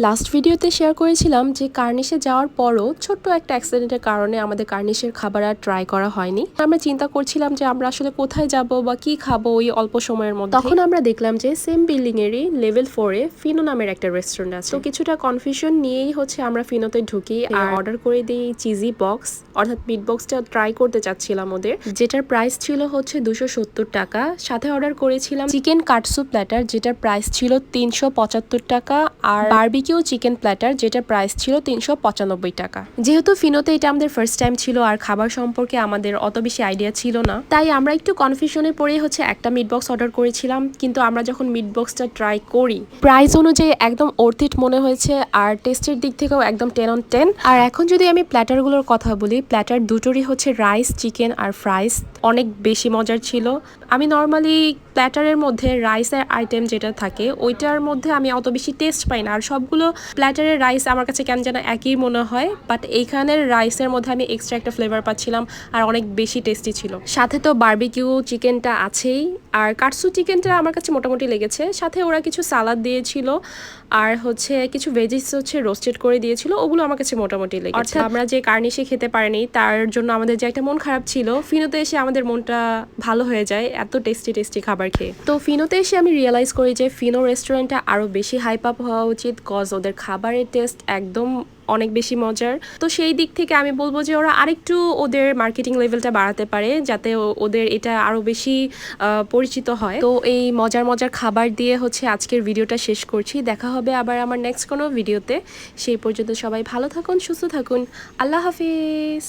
Last ভিডিওতে share করেছিলাম যে কার্নিশে যাওয়ার পরও ছোট্ট একটা অ্যাক্সিডেন্টের কারণে আমাদের কার্নিশের খাবার আর ট্রাই করা হয়নি। আমরা চিন্তা করছিলাম যে আমরা আসলে কোথায় যাব বা কি খাবো ওই অল্প সময়ের মধ্যে। তখন আমরা দেখলাম যে সেম বিল্ডিং এরই লেভেল 4-এ ফিনো নামের একটা রেস্টুরেন্ট আছে। তো কিছুটা কনফিউশন নিয়েই আমরা ফিনোতে ঢুকি আর অর্ডার করে দিই চিজি বক্স, অর্থাৎ মিট বক্সটা ট্রাই করতে চাচ্ছিলাম ওদের, যেটার প্রাইস ছিল 270 টাকা। সাথে অর্ডার করেছিলাম চিকেন কাটসু প্ল্যাটার, যেটার প্রাইস ছিল 375 টাকা, আর বারবিকিউ চিকেন প্ল্যাটার, যেটার প্রাইস ছিল 395 টাকা। যেহেতু ফিনোতে এটা আমাদের ফার্স্ট টাইম ছিল আর খাবার সম্পর্কে আমাদের অত বেশি আইডিয়া ছিল না, তাই আমরা একটু কনফিউশনে পড়ে একটা মিট বক্স অর্ডার করেছিলাম। কিন্তু আমরা যখন মিট বক্সটা ট্রাই করি, প্রাইস অনুযায়ী একদম অর্থ ইট মনে হয়েছে আর টেস্টের দিক থেকেও একদম 10 on 10। আর এখন যদি আমি প্ল্যাটারগুলোর কথা বলি, প্ল্যাটার দুটোরই রাইস, চিকেন আর ফ্রাইস অনেক বেশি মজার ছিল। আমি নর্মালি প্ল্যাটারের মধ্যে রাইসের আইটেম যেটা থাকে ওইটার মধ্যে আমি অত বেশি টেস্ট পাই না, আর সবগুলো প্ল্যাটারের রাইস আমার কাছে কেন যেন একই মনে হয়, বাট এইখানের রাইসের মধ্যে আমি এক্সট্রা একটা ফ্লেভার পাচ্ছিলাম আর অনেক বেশি টেস্টি ছিল। সাথে তো বারবিকিউ চিকেনটা আছেই, আর কাটসু চিকেনটা আমার কাছে মোটামুটি লেগেছে। সাথে ওরা কিছু সালাদ দিয়েছিল আর কিছু ভেজিস রোস্টেড করে দিয়েছিল, ওগুলো আমার কাছে মোটামুটি লেগেছে। অর্থাৎ আমরা যে কার্নিশে খেতে পারিনি তার জন্য আমাদের যে একটা মন খারাপ ছিল, ফিনোতে এসে আমাদের মনটা ভালো হয়ে যায় এত টেস্টি টেস্টি খাবার খেয়ে। তো ফিনোতে এসে আমি রিয়েলাইজ করি যে ফিনো রেস্টুরেন্টটা আরো বেশি হাইপ আপ হওয়া উচিত, কজ ওদের খাবারের টেস্ট একদম অনেক বেশি মজার। তো সেই দিক থেকে আমি বলবো যে ওরা আরেকটু ওদের মার্কেটিং লেভেলটা বাড়াতে পারে, যাতে ওদের এটা আরো বেশি পরিচিত হয়। তো এই মজার মজার খাবার দিয়ে আজকের ভিডিওটা শেষ করছি। দেখা হবে আবার আমার নেক্সট কোনো ভিডিওতে। সেই পর্যন্ত সবাই ভালো থাকুন, সুস্থ থাকুন। আল্লাহ হাফিজ।